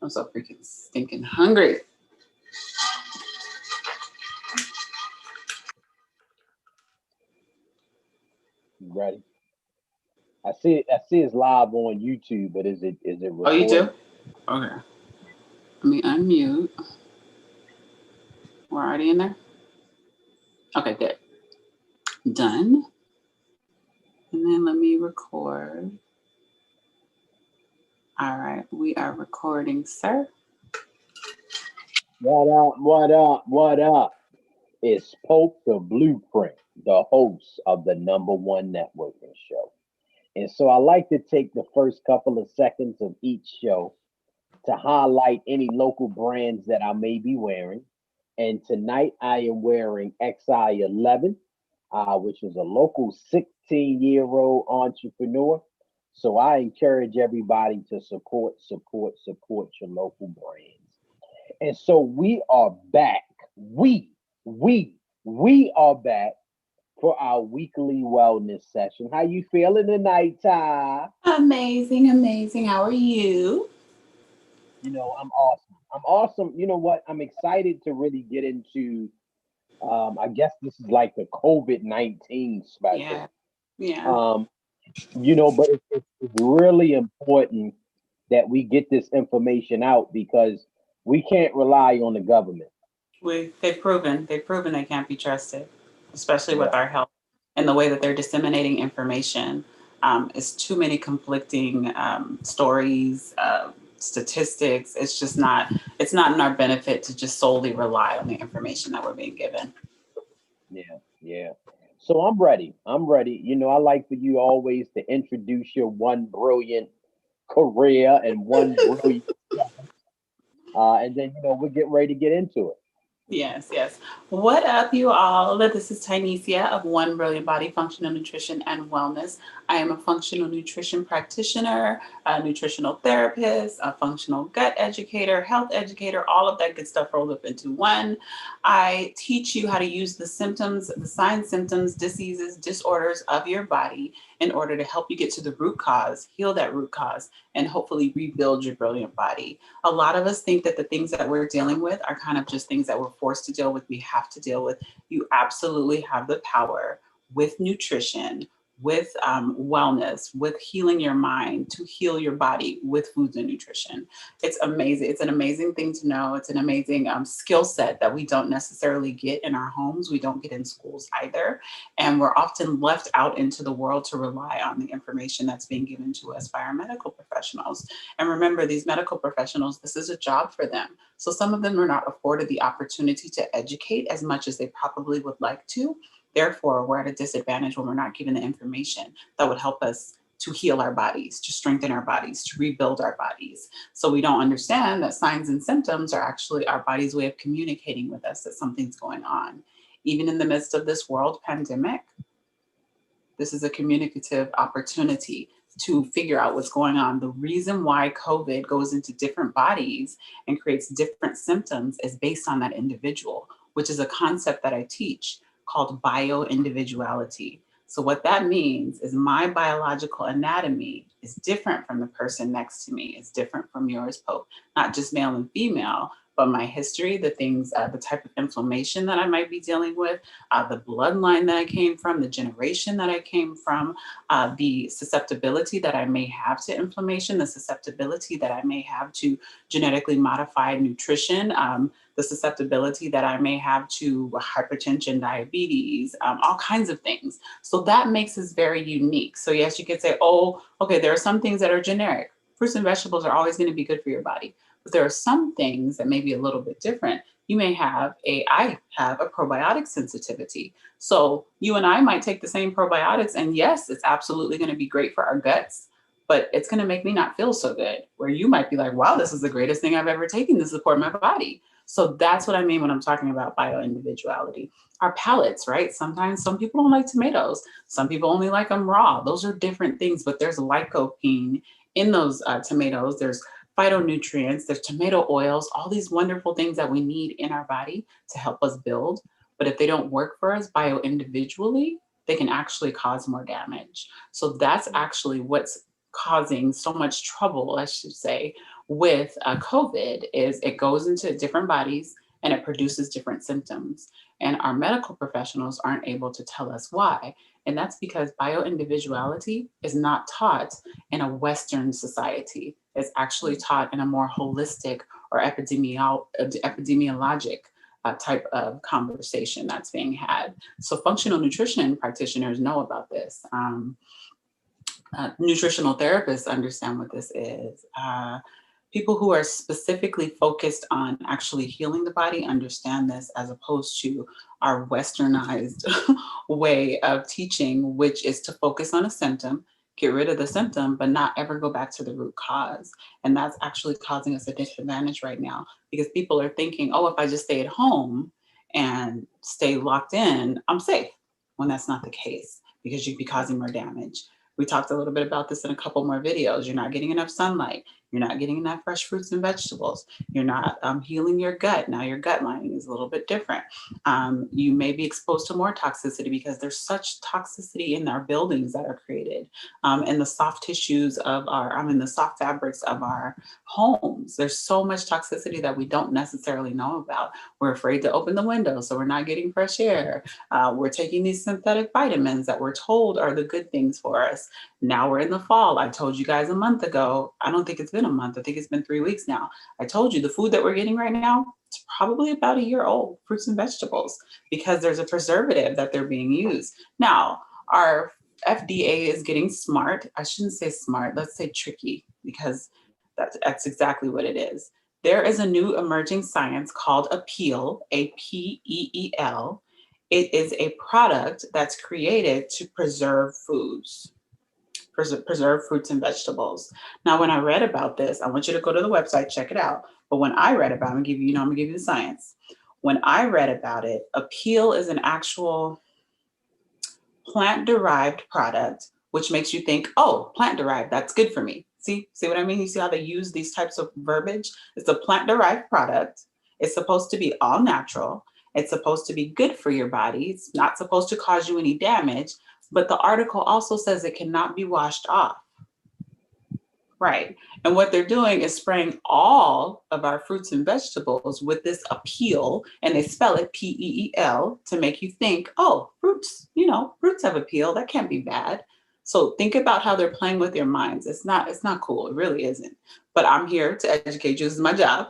I'm so freaking stinking hungry. You ready? I see it's live on YouTube, but is it Oh, you do? recorded? Okay. Let me unmute. We're already in there? Okay, good. Done. And then let me record. All right, we are recording, sir. What up? What up? What up? It's Pope the Blueprint, the host of the number one networking show. And so I like to take the first couple of seconds of each show to highlight any local brands that I may be wearing. And tonight I am wearing XI11, which is a local 16-year-old entrepreneur. So I encourage everybody to support your local brands. And so we are back. We are back for our weekly wellness session. How you feeling tonight, Ty? Amazing, amazing. How are you? I'm awesome. I'm awesome. You know what? I'm excited to really get into. I guess this is like the COVID-19 Yeah, special. yeah. Um, but it's really important that we get this information out because we can't rely on the government. They've proven they can't be trusted, especially with Yeah, our health and the way that they're disseminating information. It's too many conflicting stories, statistics. It's not in our benefit to just solely rely on the information that we're being given. yeah. So I'm ready. I'm ready. I like for you always to introduce your one brilliant career and one brilliant, and then we'll get ready to get into it. Yes, yes. What up, you all? This is Tynesia of One Brilliant Body Functional Nutrition and Wellness. I am a functional nutrition practitioner, a nutritional therapist, a functional gut educator, health educator, all of that good stuff rolled up into one. I teach you how to use the symptoms, the signs, symptoms, diseases, disorders of your body in order to help you get to the root cause, heal that root cause, and hopefully rebuild your brilliant body. A lot of us think that the things that we're dealing with are kind of just things that we're forced to deal with, we have to deal with. You absolutely have the power with nutrition, with wellness, with healing your mind to heal your body with foods and nutrition. It's amazing. It's an amazing thing to know. It's an amazing skill set that we don't necessarily get in our homes. We don't get in schools either. And we're often left out into the world to rely on the information that's being given to us by our medical professionals. And remember, these medical professionals, this is a job for them. So some of them are not afforded the opportunity to educate as much as they probably would like to. Therefore, we're at a disadvantage when we're not given the information that would help us to heal our bodies, to strengthen our bodies, to rebuild our bodies. So we don't understand that signs and symptoms are actually our body's way of communicating with us that something's going on. Even in the midst of this world pandemic, this is a communicative opportunity to figure out what's going on. The reason why COVID goes into different bodies and creates different symptoms is based on that individual, which is a concept that I teach called bioindividuality. So, what that means is my biological anatomy is different from the person next to me, it's different from yours, Pope, not just male and female, but my history, the things, the type of inflammation that I might be dealing with, the bloodline that I came from, the generation that I came from, the susceptibility that I may have to inflammation, the susceptibility that I may have to genetically modified nutrition, the susceptibility that I may have to hypertension, diabetes, all kinds of things. So that makes us very unique. So, yes, you could say, oh, okay, there are some things that are generic. Fruits and vegetables are always going to be good for your body. But there are some things that may be a little bit different. I have a probiotic sensitivity. So you and I might take the same probiotics, and yes, it's absolutely going to be great for our guts, but it's going to make me not feel so good. Where you might be like, wow, this is the greatest thing I've ever taken to support my body. So that's what I mean when I'm talking about bioindividuality. Our palates, right? Sometimes some people don't like tomatoes. Some people only like them raw. Those are different things, but there's lycopene in those tomatoes. There's phytonutrients, there's tomato oils, all these wonderful things that we need in our body to help us build. But if they don't work for us bio individually, they can actually cause more damage. So that's actually what's causing so much trouble, I should say, with COVID is it goes into different bodies and it produces different symptoms. And our medical professionals aren't able to tell us why. And that's because bioindividuality is not taught in a Western society. It's actually taught in a more holistic or epidemiologic type of conversation that's being had. So functional nutrition practitioners know about this. Nutritional therapists understand what this is. People who are specifically focused on actually healing the body understand this, as opposed to our westernized way of teaching, which is to focus on a symptom, get rid of the symptom, but not ever go back to the root cause. And that's actually causing us a disadvantage right now, because people are thinking, oh, if I just stay at home and stay locked in, I'm safe, when that's not the case, because you'd be causing more damage. We talked a little bit about this in a couple more videos. You're not getting enough sunlight. You're not getting enough fresh fruits and vegetables. You're not healing your gut. Now your gut lining is a little bit different. You may be exposed to more toxicity because there's such toxicity in our buildings that are created, in the soft tissues of the soft fabrics of our homes. There's so much toxicity that we don't necessarily know about. We're afraid to open the window, so we're not getting fresh air. We're taking these synthetic vitamins that we're told are the good things for us. Now we're in the fall. I told you guys a month ago. I don't think it's been a month. I think it's been 3 weeks now. I told you the food that we're getting right now, it's probably about a year old, fruits and vegetables, because there's a preservative that they're being used. Now, our FDA is getting smart. I shouldn't say smart, let's say tricky, because that's exactly what it is. There is a new emerging science called Apeel, APEEL. It is a product that's created to preserve foods, preserve fruits and vegetables. Now, when I read about this, I want you to go to the website, check it out. But when I read about it, I'm gonna give you the science. When I read about it, Apeel is an actual plant-derived product, which makes you think, oh, plant-derived, that's good for me. See what I mean? You see how they use these types of verbiage? It's a plant-derived product. It's supposed to be all natural. It's supposed to be good for your body. It's not supposed to cause you any damage. But the article also says it cannot be washed off. Right. And what they're doing is spraying all of our fruits and vegetables with this Apeel, and they spell it PEEL to make you think, oh, fruits, fruits have appeal. That can't be bad. So think about how they're playing with your minds. It's not cool. It really isn't. But I'm here to educate you. This is my job.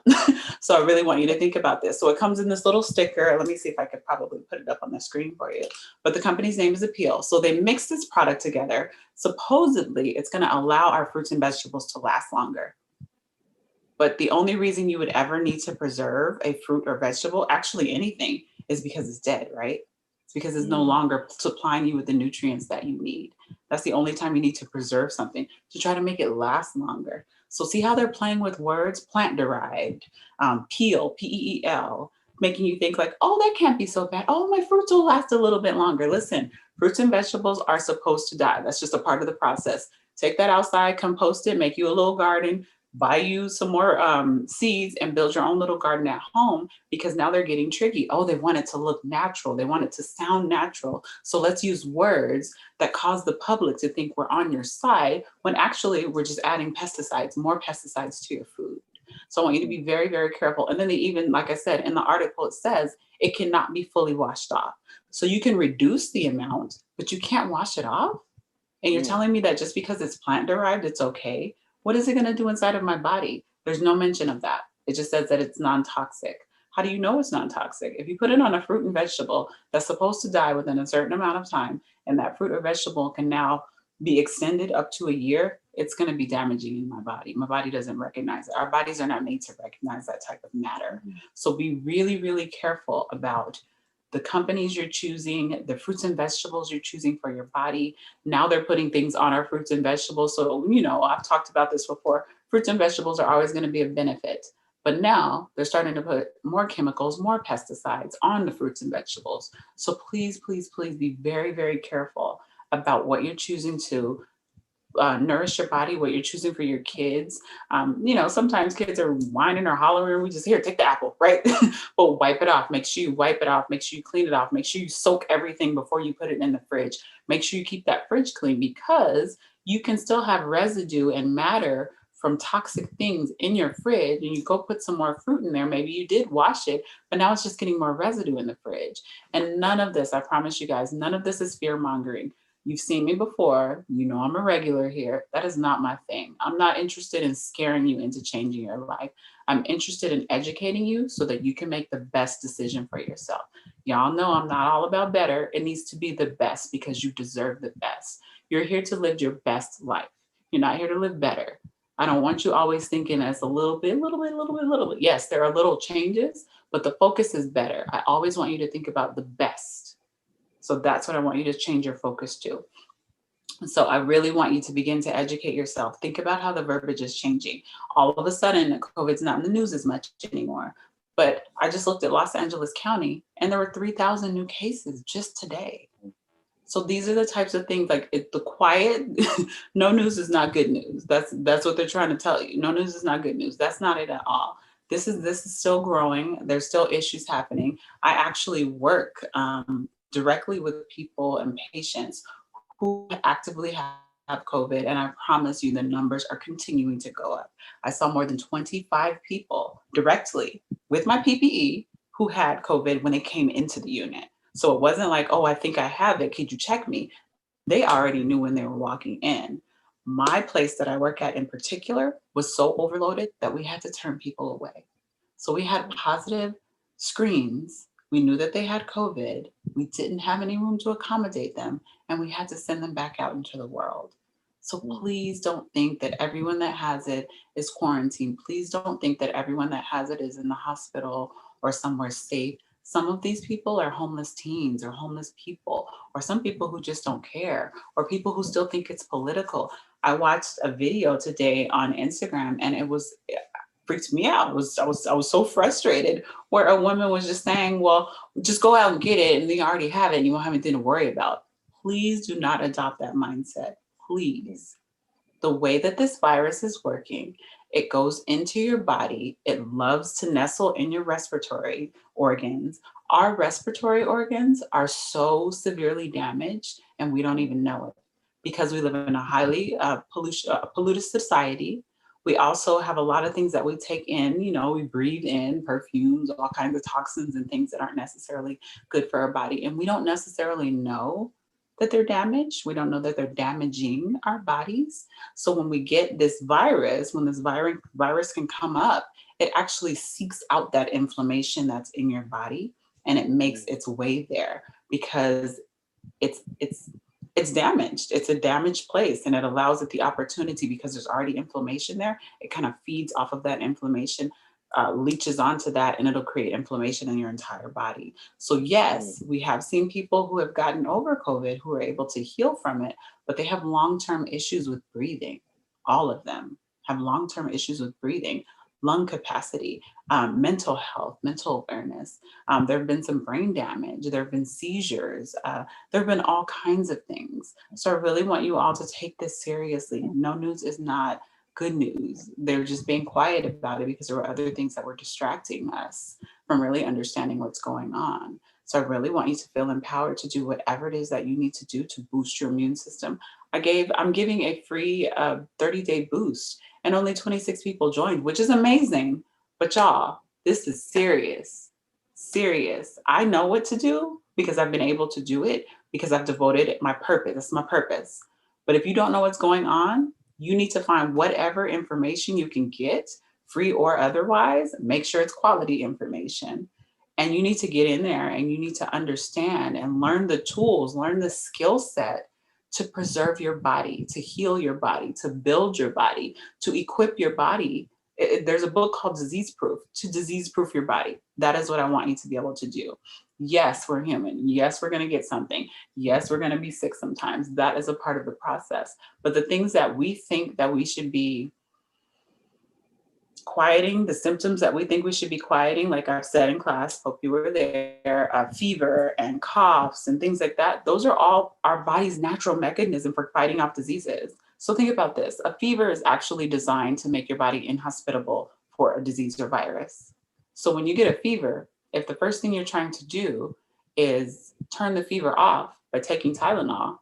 So I really want you to think about this. So it comes in this little sticker. Let me see if I could probably put it up on the screen for you. But the company's name is Apeel. So they mix this product together. Supposedly, it's going to allow our fruits and vegetables to last longer. But the only reason you would ever need to preserve a fruit or vegetable, actually anything, is because it's dead, right? It's because it's no longer supplying you with the nutrients that you need. That's the only time you need to preserve something, to try to make it last longer. So see how they're playing with words? Plant-derived, peel, PEEL, making you think like, oh, that can't be so bad. Oh, my fruits will last a little bit longer. Listen, fruits and vegetables are supposed to die. That's just a part of the process. Take that outside, compost it, make you a little garden, buy you some more seeds, and build your own little garden at home, because now they're getting tricky. Oh, they want it to look natural. They want it to sound natural. So let's use words that cause the public to think we're on your side, when actually we're just adding pesticides, more pesticides to your food. So I want you to be very, very careful. And then they even, like I said, in the article, it says it cannot be fully washed off. So you can reduce the amount, but you can't wash it off. And you're telling me that just because it's plant derived, it's okay? What is it going to do inside of my body? There's no mention of that. It just says that it's non-toxic. How do you know it's non-toxic? If you put it on a fruit and vegetable that's supposed to die within a certain amount of time, and that fruit or vegetable can now be extended up to a year, it's going to be damaging in my body. My body doesn't recognize it. Our bodies are not made to recognize that type of matter. So be really, really careful about the companies you're choosing, the fruits and vegetables you're choosing for your body. Now they're putting things on our fruits and vegetables. So, I've talked about this before. Fruits and vegetables are always going to be a benefit. But now they're starting to put more chemicals, more pesticides on the fruits and vegetables. So please, please, please be very, very careful about what you're choosing to nourish your body, what you're choosing for your kids. Sometimes kids are whining or hollering. We just here, take the apple, right? But wipe it off. Make sure you wipe it off. Make sure you clean it off. Make sure you soak everything before you put it in the fridge. Make sure you keep that fridge clean, because you can still have residue and matter from toxic things in your fridge, and you go put some more fruit in there. Maybe you did wash it, but now it's just getting more residue in the fridge. And none of this, I promise you guys, none of this is fear mongering. You've seen me before. You know I'm a regular here. That is not my thing. I'm not interested in scaring you into changing your life. I'm interested in educating you so that you can make the best decision for yourself. Y'all know I'm not all about better. It needs to be the best because you deserve the best. You're here to live your best life. You're not here to live better. I don't want you always thinking as a little bit, little bit, little bit, little bit. Yes, there are little changes, but the focus is better. I always want you to think about the best. So that's what I want you to change your focus to. So I really want you to begin to educate yourself. Think about how the verbiage is changing. All of a sudden, COVID's not in the news as much anymore. But I just looked at Los Angeles County and there were 3,000 new cases just today. So these are the types of things like the quiet, no news is not good news. That's what they're trying to tell you. No news is not good news. That's not it at all. This is still growing. There's still issues happening. I actually work directly with people and patients who actively have COVID, and I promise you the numbers are continuing to go up. I saw more than 25 people directly with my PPE who had COVID when they came into the unit. So it wasn't like, oh, I think I have it. Could you check me? They already knew when they were walking in. My place that I work at in particular was so overloaded that we had to turn people away. So we had positive screens. We knew that they had COVID. We didn't have any room to accommodate them, and we had to send them back out into the world. So please don't think that everyone that has it is quarantined. Please don't think that everyone that has it is in the hospital or somewhere safe. Some of these people are homeless teens or homeless people, or some people who just don't care, or people who still think it's political. I watched a video today on Instagram and it freaked me out. I was so frustrated where a woman was just saying, well, just go out and get it and you already have it and you won't have anything to worry about. Please do not adopt that mindset. Please. The way that this virus is working, it goes into your body. It loves to nestle in your respiratory organs. Our respiratory organs are so severely damaged, and we don't even know it because we live in a highly polluted society. We also have a lot of things that we take in. We breathe in perfumes, all kinds of toxins and things that aren't necessarily good for our body. And we don't necessarily know that they're damaged. We don't know that they're damaging our bodies. So when we get this virus, when this virus can come up, it actually seeks out that inflammation that's in your body and it makes its way there because it's damaged. It's a damaged place and it allows it the opportunity because there's already inflammation there. It kind of feeds off of that inflammation, leaches onto that, and it'll create inflammation in your entire body. So yes, we have seen people who have gotten over COVID who are able to heal from it, but they have long-term issues with breathing. All of them have long-term issues with breathing, lung capacity, mental health, mental awareness. There have been some brain damage. There have been seizures. There have been all kinds of things. So I really want you all to take this seriously. No news is not good news. They're just being quiet about it because there were other things that were distracting us from really understanding what's going on. So I really want you to feel empowered to do whatever it is that you need to do to boost your immune system. I'm giving a free 30-day boost and only 26 people joined, which is amazing. But y'all, this is serious, serious. I know what to do because I've been able to do it because I've devoted it my purpose. That's my purpose. But if you don't know what's going on, you need to find whatever information you can get, free or otherwise. Make sure it's quality information. And you need to get in there and you need to understand and learn the tools, learn the skill set to preserve your body, to heal your body, to build your body, to equip your body. There's a book called Disease Proof, to disease proof your body. That is what I want you to be able to do. Yes, we're human. Yes, we're going to get something. Yes, we're going to be sick sometimes. That is a part of the process. But the things that we think that we should be quieting, the symptoms that we think we should be quieting, like I've said in class, hope you were there, fever and coughs and things like that, those are all our body's natural mechanism for fighting off diseases. So think about this. A fever is actually designed to make your body inhospitable for a disease or virus. So when you get a fever, if the first thing you're trying to do is turn the fever off by taking Tylenol,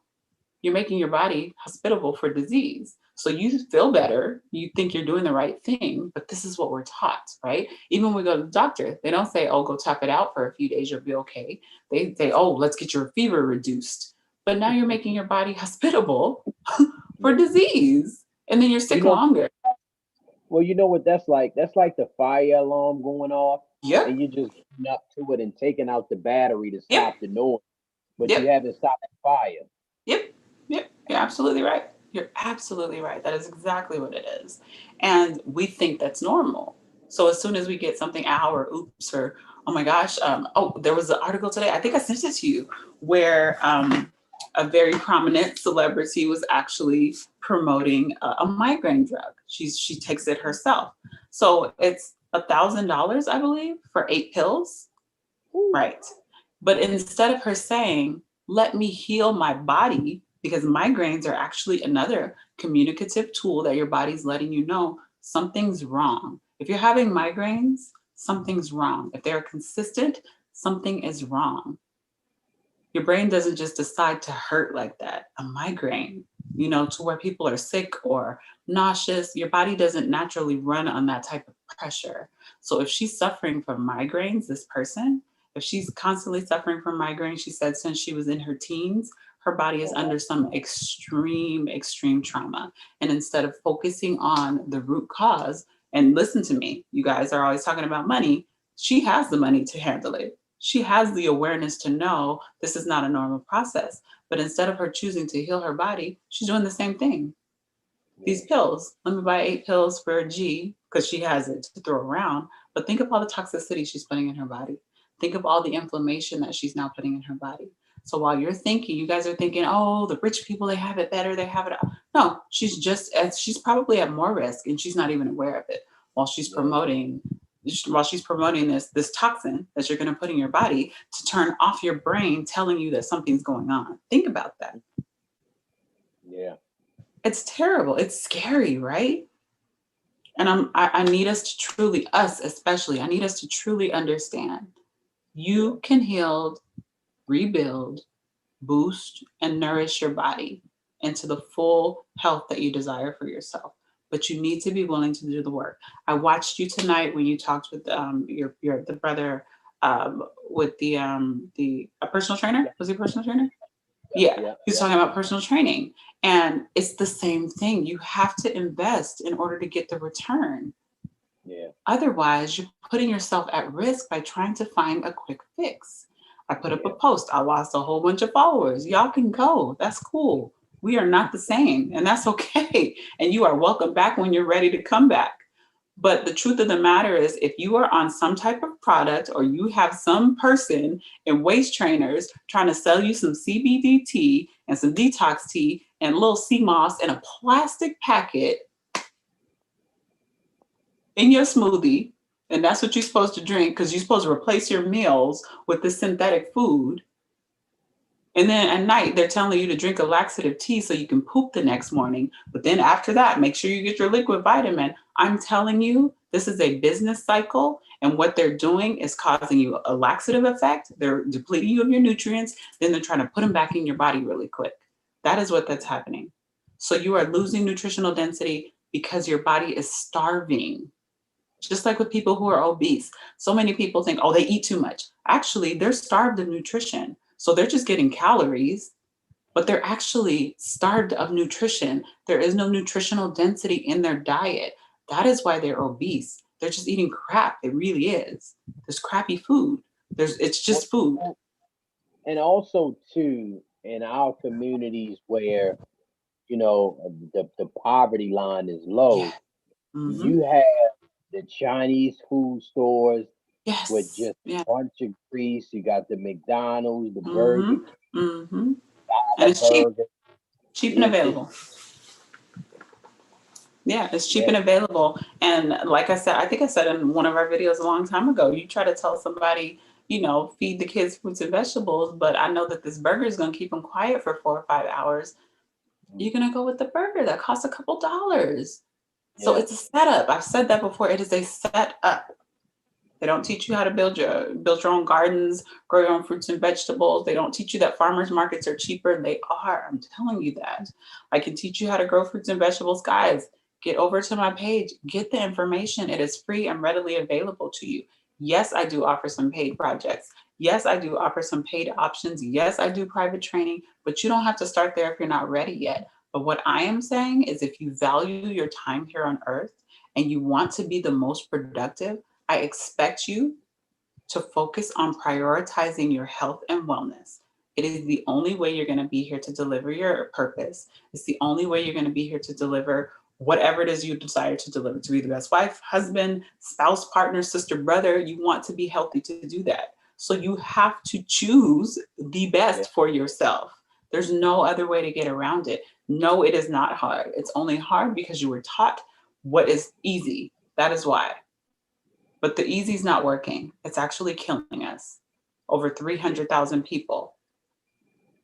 you're making your body hospitable for disease. So you feel better, you think you're doing the right thing, but this is what we're taught, right? Even when we go to the doctor, they don't say, oh, go tough it out for a few days, you'll be okay. They say, oh, let's get your fever reduced. But now you're making your body hospitable for Yeah. disease, and then you're You sick know, longer. well, you know what that's like? That's like the fire alarm going off, and Yep, you just going up to it and taking out the battery to yep, stop the noise, but you yep. haven't stopped the fire. Yep. Yep. You're absolutely right. You're absolutely right. That is exactly what it is. And we think that's normal. So as soon as we get something, ow, or oops, or oh my gosh, oh, there was an article today. I think I sent it to you where a very prominent celebrity was actually promoting a migraine drug. She takes it herself. So it's $1,000, I believe, for 8 pills. Whew. Right. But instead of her saying, let me heal my body, because migraines are actually another communicative tool that your body's letting you know something's wrong. If you're having migraines, something's wrong. If they're consistent, something is wrong. Your brain doesn't just decide to hurt like that. A migraine, to where people are sick or nauseous, your body doesn't naturally run on that type of pressure. So if she's suffering from migraines, this person, if she's constantly suffering from migraines, she said since she was in her teens, her body is Uh-huh. under some extreme, extreme trauma. And instead of focusing on the root cause, and listen to me, you guys are always talking about money, she has the money to handle it. She has the awareness to know this is not a normal process. But instead of her choosing to heal her body, she's doing the same thing. These Yeah. pills, let me buy 8 pills for a G because she has it to throw around. But think of all the toxicity she's putting in her body. Think of all the inflammation that she's now putting in her body. So while you're thinking, you guys are thinking, oh, the rich people, they have it better, they have it. No, she's probably at more risk and she's not even aware of it while she's Yeah. promoting this toxin that you're going to put in your body to turn off your brain telling you that something's going on. Think about that. Yeah. It's terrible. It's scary, right? And I need us to truly, us especially, I need us to truly understand Yeah. you can heal, rebuild, boost, and nourish your body into the full health that you desire for yourself. But you need to be willing to do the work. I watched you tonight when you talked with your the brother with the a personal trainer. Yeah. Was he a personal trainer? Yep. Yeah, Yep. he's Yep. talking about personal training. And it's the same thing. You have to invest in order to get the return. Yeah. Otherwise, you're putting yourself at risk by trying to find a quick fix. I put up a Yeah. post. I lost a whole bunch of followers. Y'all can go. That's cool. We are not the same, and that's okay. And you are welcome back when you're ready to come back. But the truth of the matter is, if you are on some type of product or you have some person in waist trainers trying to sell you some CBD tea and some detox tea and a little sea moss in a plastic packet in your smoothie, and that's what you're supposed to drink because you're supposed to replace your meals with this synthetic food. And then at night, they're telling you to drink a laxative tea so you can poop the next morning. But then after that, make sure you get your liquid vitamin. I'm telling you, this is a business cycle. And what they're doing is causing you a laxative effect. They're depleting you of your nutrients. Then they're trying to put them back in your body really quick. That is what that's happening. So you are losing nutritional density because your body is starving, just like with people who are obese. So many people think, oh, they eat too much. Actually, they're starved of nutrition. So they're just getting calories, but they're actually starved of nutrition. There is no nutritional density in their diet. That is why they're obese. They're just eating crap. It really is. There's crappy food. It's Well, just food. and also too, in our communities where the poverty line is Yeah. low, Mm-hmm. you have the Chinese food stores with Yes. just Yeah. a bunch of grease. You got the McDonald's, the Burger Mm-hmm. King, Mm-hmm. And the it's cheap, burger. cheap and It's available. Yeah, it's cheap yeah, and available. And like I said, I think I said in one of our videos a long time ago, you try to tell somebody, feed the kids fruits and vegetables, but I know that this burger is going to keep them quiet for 4 or 5 hours. You're going to go with the burger that costs a couple dollars. So yeah, it's a setup. I've said that before. It is a setup. They don't teach you how to build your own gardens, grow your own fruits and vegetables. They don't teach you that farmers markets are cheaper. They are. I'm telling you that. I can teach you how to grow fruits and vegetables. Guys, get over to my page. Get the information. It is free and readily available to you. Yes, I do offer some paid projects. Yes, I do offer some paid options. Yes, I do private training, but you don't have to start there if you're not ready yet. But what I am saying is if you value your time here on earth and you want to be the most productive, I expect you to focus on prioritizing your health and wellness. It is the only way you're going to be here to deliver your purpose. It's the only way you're going to be here to deliver whatever it is you desire to deliver, to be the best wife, husband, spouse, partner, sister, brother. You want to be healthy to do that. So you have to choose the Yeah. best for yourself. There's no other way to get around it. No, it is not hard. It's only hard because you were taught what is easy. That is why. But the easy is not working. It's actually killing us. Over Yeah. 300,000 people.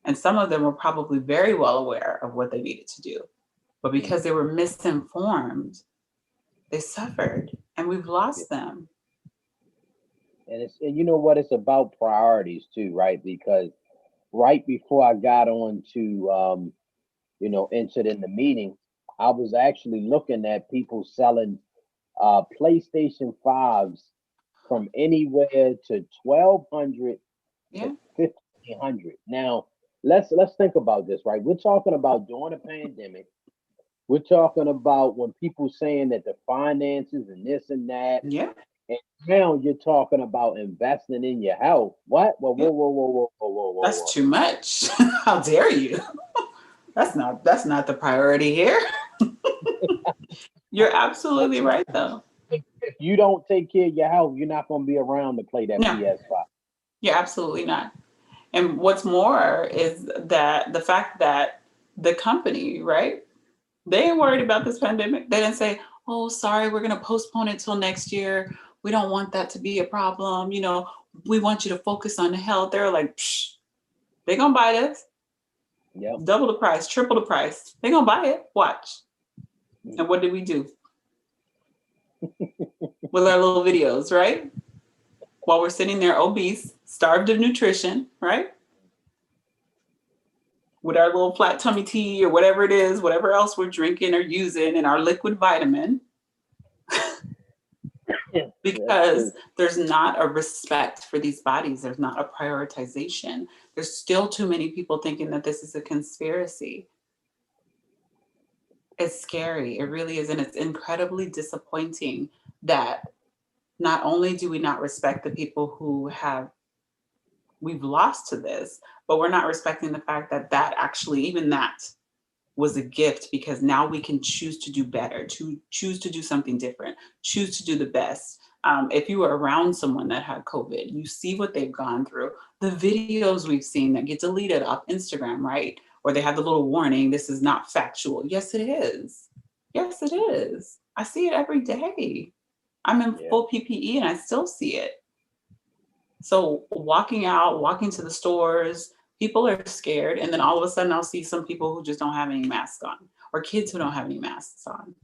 And some of them were probably very well aware of what they needed to do. But because Mhm. they were misinformed, they suffered and we've Yeah. lost them. And you know what? It's about priorities too, right? Because right before I got on to entered in the meeting, I was actually looking at people selling PlayStation 5s from anywhere to 1200 to Yeah. 1500. Now, let's think about this, right? We're talking about during a pandemic. We're talking about when people saying that the finances and this and that, Yeah. and now you're talking about investing in your health. What? Whoa, Yeah. whoa, whoa, whoa, whoa, whoa, whoa, whoa, That's whoa. too much. How dare you? That's not the priority here. You're absolutely right though. If you don't take care of your health, you're not going to be around to play that No, PS5. you're absolutely not. And what's more is that the fact that the company, right? They ain't worried about this pandemic. They didn't say, "Oh, sorry, we're going to postpone it till next year. We don't want that to be a problem. We want you to focus on the health." They're like, Psh, "They gonna buy this, Yep. double the price, triple the price. They gonna buy it. Watch." And what did we do with our little videos, right? While we're sitting there obese, starved of nutrition, right? With our little flat tummy tea or whatever it is, whatever else we're drinking or using, and our liquid vitamin, That's because true. there's not a respect for these bodies. There's not a prioritization. There's still too many people thinking that this is a conspiracy. It's scary. It really is. And it's incredibly disappointing that not only do we not respect the people who we've lost to this, but we're not respecting the fact that actually, even that was a gift because now we can choose to do better, to choose to do something different, choose to do the best. If you were around someone that had COVID, you see what they've gone through. The videos we've seen that get deleted off Instagram, right? Or they have the little warning, this is not factual. Yes, it is. Yes, it is. I see it every day. I'm in Yeah. full PPE and I still see it. So walking out, walking to the stores, people are scared. And then all of a sudden, I'll see some people who just don't have any masks on, or kids who don't have any masks on.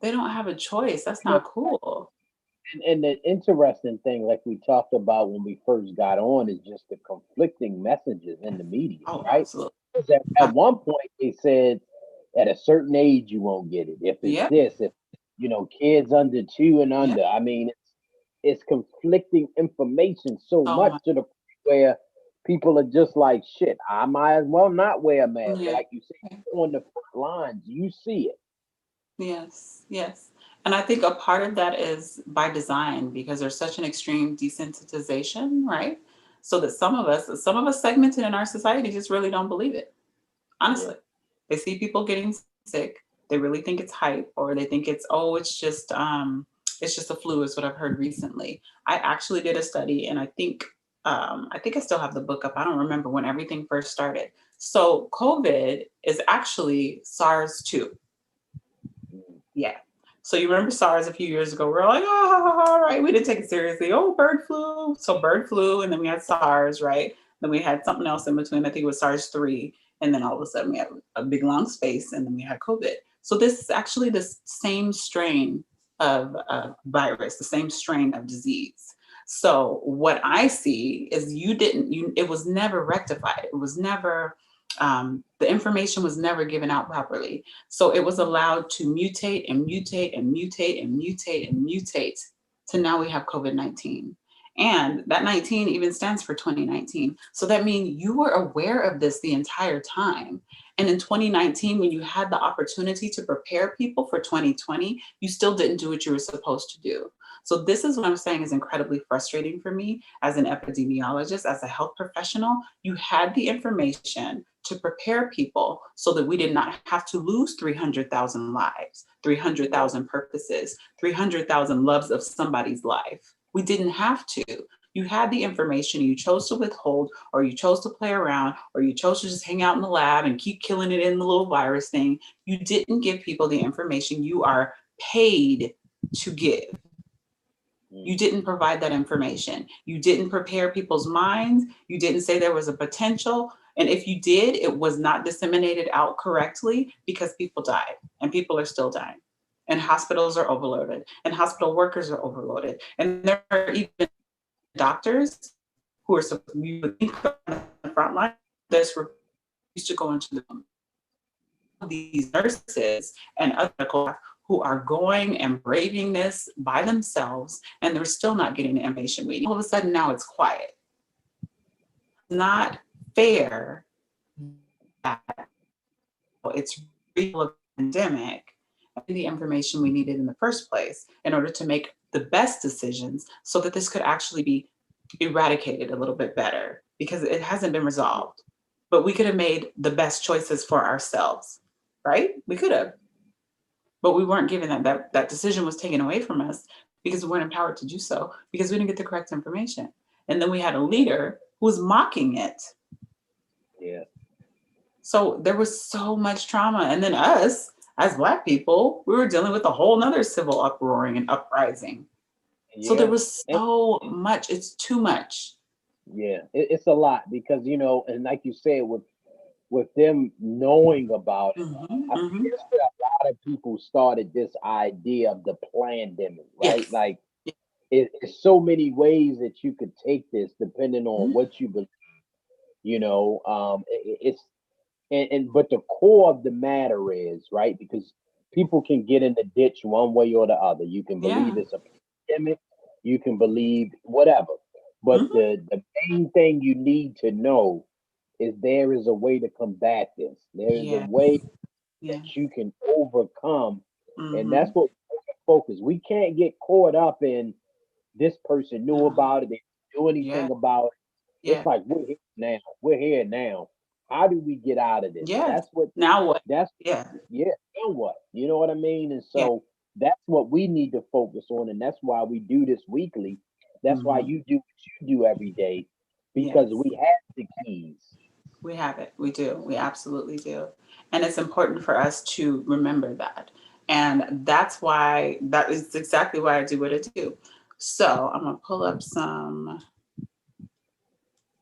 They don't have a choice. That's You know, not cool. and the interesting thing, like we talked about when we first got on, is just the conflicting messages in the media, Oh, right? absolutely. 'Cause at one point they said at a certain age you won't get it. If it's Yep. this, if kids under two and Yep. under, I mean, it's conflicting information so So much much. to the point where people are just like, shit, I might as well not wear a mask. Yeah. Like you said, on the front lines, you see it. Yes. Yes. And I think a part of that is by design because there's such an extreme desensitization, right? So that some of us segmented in our society just really don't believe it. Yeah. Honestly, they see people getting sick, they really think it's hype, or they think it's just a flu is what I've heard recently. I actually did a study and I think I still have the book up. I don't remember when everything first started. So COVID is actually SARS-2. Mm. Yeah. So you remember SARS a few years ago? We're like, oh, right. We didn't take it seriously. Oh, bird flu. So bird flu, and then we had SARS, right? Then we had something else in between. I think it was SARS-3, and then all of a sudden we had a big long space, and then we had COVID. So this is actually the same strain of virus, the same strain of disease. So what I see is it was never rectified. It was never, the information was never given out properly. So it was allowed to mutate and mutate and mutate and mutate and mutate to now we have COVID-19. And that 19 even stands for 2019. So that means you were aware of this the entire time. And in 2019, when you had the opportunity to prepare people for 2020, you still didn't do what you were supposed to do. So this is what I'm saying is incredibly frustrating for me as an epidemiologist, as a health professional. You had the information to prepare people so that we did not have to lose 300,000 lives, 300,000 purposes, 300,000 loves of somebody's life. We didn't have to. You had the information, you chose to withhold, or you chose to play around, or you chose to just hang out in the lab and keep killing it in the little virus thing. You didn't give people the information you are paid to give. You didn't provide that information. You didn't prepare people's minds. You didn't say there was a potential. And if you did, it was not disseminated out correctly because people died and people are still dying. And hospitals are overloaded and hospital workers are overloaded. And there are even doctors who are supposed to be on the front line that's refused to go into the room. These nurses and other staff who are going and braving this by themselves, and they're still not getting the information we need. All of a sudden now it's quiet. Not fair that it's real a pandemic and the information we needed in the first place in order to make the best decisions so that this could actually be eradicated a little bit better, because it hasn't been resolved. But we could have made the best choices for ourselves, right? We could have. But we weren't given that decision was taken away from us because we weren't empowered to do so, because we didn't get the correct information. And then we had a leader who was mocking it. Yeah. So there was so much trauma. And then us, as Black people, we were dealing with a whole nother civil uproaring and uprising. Yeah. So there was so much, it's too much. Yeah, it's a lot because, and like you said, with them knowing about it, I think that's where a lot of people started this idea of the pandemic, right? Yes. Like it's so many ways that you could take this depending on what you believe. It's but the core of the matter is, right, because people can get in the ditch one way or the other. You can believe it's a pandemic, you can believe whatever, but the main thing you need to know is there is a way to combat this. There is a way that you can overcome, and that's what we focus. We can't get caught up in this person knew about it, they didn't do anything about it. It's like we're here now. We're here now. How do we get out of this? That's what. Now what? That's Yeah. Now what? You know what I mean? And so that's what we need to focus on, and that's why we do this weekly. That's why you do what you do every day, because we have the keys. We have it. We do. We absolutely do. And it's important for us to remember that. And that's why, that is exactly why I do what I do. So I'm going to pull up some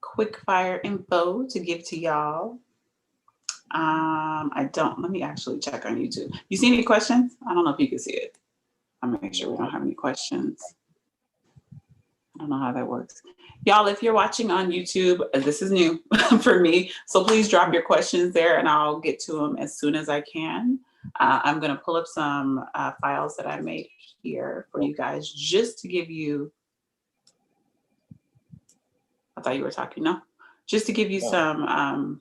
quick fire info to give to y'all. Let me actually check on YouTube. You see any questions? I don't know if you can see it. I'm gonna make sure we don't have any questions. I don't know how that works. Y'all, if you're watching on YouTube, this is new for me. So please drop your questions there and I'll get to them as soon as I can. I'm gonna pull up some files that I made here for you guys just to give you, I thought you were talking, no? Just to give you some,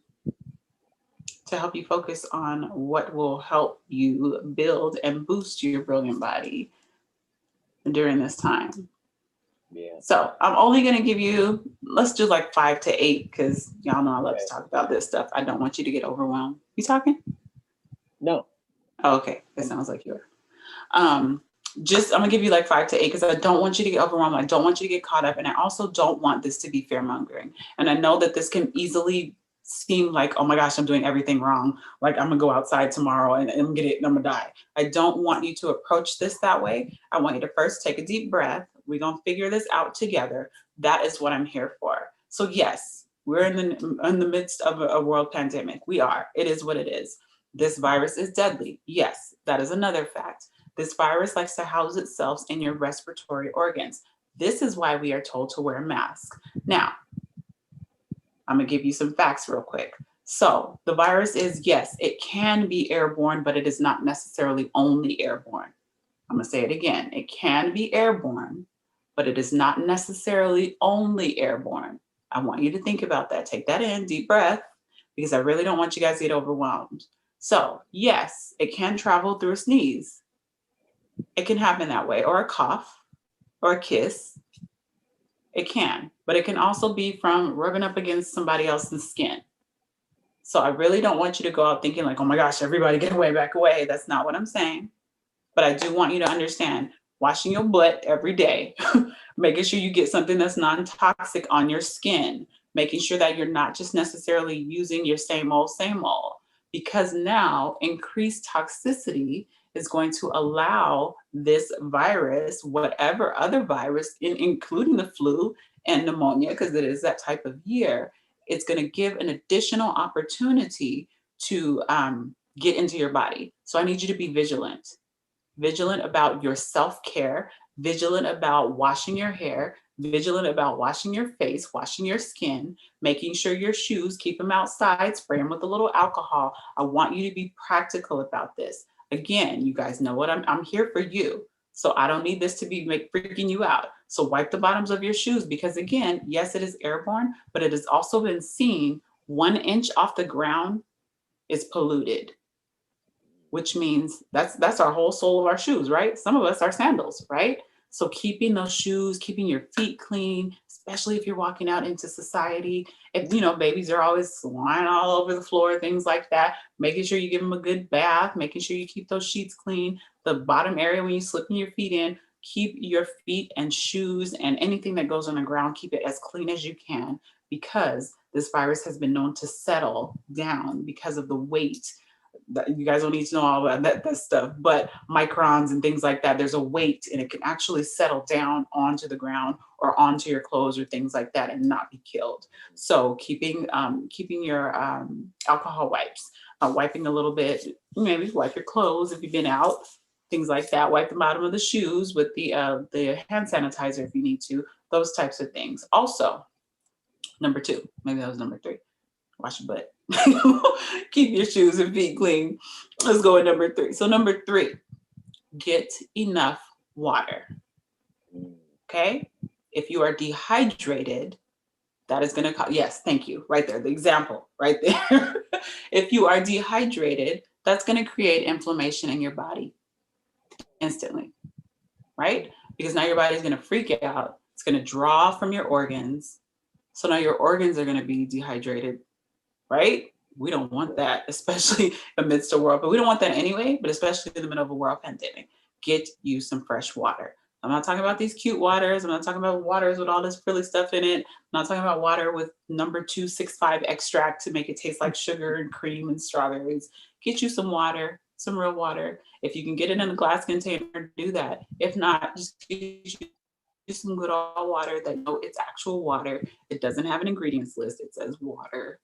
to help you focus on what will help you build and boost your brilliant body during this time. Yeah. So I'm only going to give you, let's do like 5 to 8, because y'all know I love to talk about this stuff. I don't want you to get overwhelmed. You talking? No. Oh, okay. It sounds like you are. I'm gonna give you like 5 to 8 because I don't want you to get overwhelmed. I don't want you to get caught up. And I also don't want this to be fear mongering. And I know that this can easily seem like, oh my gosh, I'm doing everything wrong. Like I'm gonna go outside tomorrow and I'm gonna die. I don't want you to approach this that way. I want you to first take a deep breath. We're gonna figure this out together. That is what I'm here for. So yes, we're in the midst of a world pandemic. We are. It is what it is. This virus is deadly. Yes, that is another fact. This virus likes to house itself in your respiratory organs. This is why we are told to wear a mask. Now, I'm gonna give you some facts real quick. So the virus is, yes, it can be airborne, but it is not necessarily only airborne. I'm gonna say it again. It can be airborne, but it is not necessarily only airborne. I want you to think about that. Take that in, deep breath, because I really don't want you guys to get overwhelmed. So yes, it can travel through a sneeze. It can happen that way, or a cough, or a kiss. It can, but it can also be from rubbing up against somebody else's skin. So I really don't want you to go out thinking like, oh my gosh, everybody get away, back away. That's not what I'm saying. But I do want you to understand, washing your butt every day, making sure you get something that's non-toxic on your skin, making sure that you're not just necessarily using your same old, because now increased toxicity is going to allow this virus, whatever other virus, including the flu and pneumonia, because it is that type of year, it's going to give an additional opportunity to get into your body. So I need you to be vigilant about your self-care, vigilant about washing your hair, vigilant about washing your face, washing your skin, making sure your shoes, keep them outside, spray them with a little alcohol. I want you to be practical about this. Again, you guys know what I'm here for you. So I don't need this to be freaking you out. So wipe the bottoms of your shoes, because again, yes, it is airborne, but it has also been seen 1 inch off the ground is polluted, which means that's our whole sole of our shoes, right? Some of us are sandals, right? So keeping those shoes, keeping your feet clean, especially if you're walking out into society. If babies are always lying all over the floor, things like that, making sure you give them a good bath, making sure you keep those sheets clean. The bottom area when you slipping your feet in, keep your feet and shoes and anything that goes on the ground, keep it as clean as you can, because this virus has been known to settle down because of the weight. You guys don't need to know all about that stuff, but microns and things like that, there's a weight and it can actually settle down onto the ground or onto your clothes or things like that and not be killed. So keeping your alcohol wipes, wiping a little bit, maybe wipe your clothes if you've been out, things like that. Wipe the bottom of the shoes with the hand sanitizer if you need to, those types of things. Also, number 2, maybe that was number 3, wash your butt. Keep your shoes and feet clean. Let's go with number 3. So number 3, get enough water. Okay? If you are dehydrated, that is going to yes, thank you. Right there, the example right there. If you are dehydrated, that's going to create inflammation in your body instantly, right? Because now your body's going to freak out. It's going to draw from your organs. So now your organs are going to be dehydrated, right? We don't want that, especially amidst a world, but we don't want that anyway, but especially in the middle of a world pandemic. Get you some fresh water. I'm not talking about these cute waters. I'm not talking about waters with all this frilly stuff in it. I'm not talking about water with number 265 extract to make it taste like sugar and cream and strawberries. Get you some water, some real water. If you can get it in a glass container, do that. If not, just get you some good old water that it's actual water. It doesn't have an ingredients list. It says water